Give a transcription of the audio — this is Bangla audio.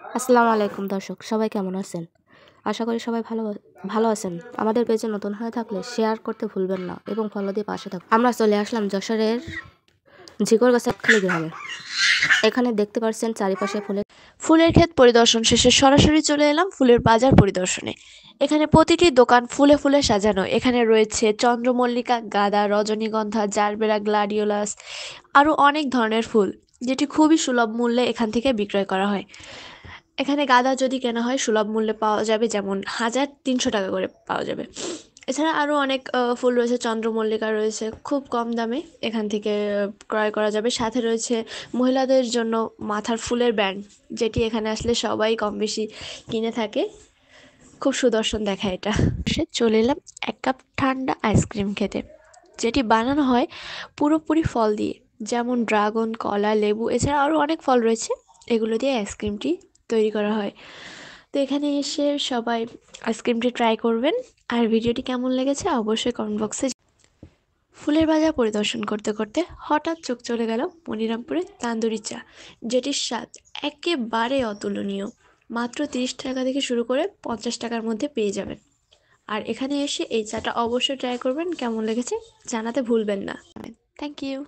আসসালামু আলাইকুম দর্শক, সবাই কেমন আছেন? আশা করি সবাই ভালো আছেন। আমাদের পেজে নতুন হয়ে থাকলে শেয়ার করতে ভুলবেন না এবং ফলো দিয়ে পাশে থাকুন। আমরা চলে আসলাম যশোরের ঝিকরগাছা গ্রামে। এখানে দেখতে পাচ্ছেন চারিপাশে ফুলের ক্ষেত পরিদর্শন শেষে সরাসরি চলে এলাম ফুলের বাজার পরিদর্শনে। এখানে প্রতিটি দোকান ফুলে ফুলে সাজানো। এখানে রয়েছে চন্দ্রমল্লিকা, গাঁদা, রজনীগন্ধা, জারবেরা, গ্লাডিওলাস, আরও অনেক ধরনের ফুল, যেটি খুবই সুলভ মূল্যে এখান থেকে বিক্রয় করা হয়। এখানে গাঁদা যদি কেনা হয় সুলভ মূল্যে পাওয়া যাবে, যেমন 1300 টাকা করে পাওয়া যাবে। এছাড়া আরও অনেক ফুল রয়েছে, চন্দ্রমল্লিকা রয়েছে, খুব কম দামে এখান থেকে ক্রয় করা যাবে। সাথে রয়েছে মহিলাদের জন্য মাথার ফুলের ব্যান্ড, যেটি এখানে আসলে সবাই কম বেশি কিনে থাকে। খুব সুদর্শন দেখায় এটা। সে চলে এলাম 1 কাপ ঠান্ডা আইসক্রিম খেতে, যেটি বানানো হয় পুরোপুরি ফল দিয়ে, যেমন ড্রাগন, কলা, লেবু, এছাড়া আরও অনেক ফল রয়েছে। এগুলো দিয়ে আইসক্রিমটি তৈরি করা হয়। তো এখানে এসে সবাই আইসক্রিমটি ট্রাই করবেন। আর ভিডিওটি কেমন লেগেছে অবশ্যই কমেন্ট বক্সে। ফুলের বাজার পরিদর্শন করতে করতে হঠাৎ চোখ চলে গেল মনিরামপুরের তান্দুরি চা, যেটির স্বাদ একেবারে অতুলনীয়। মাত্র 30 টাকা থেকে শুরু করে 50 টাকার মধ্যে পেয়ে যাবেন। আর এখানে এসে এই চাটা অবশ্যই ট্রাই করবেন, কেমন লেগেছে জানাতে ভুলবেন না। Thank you.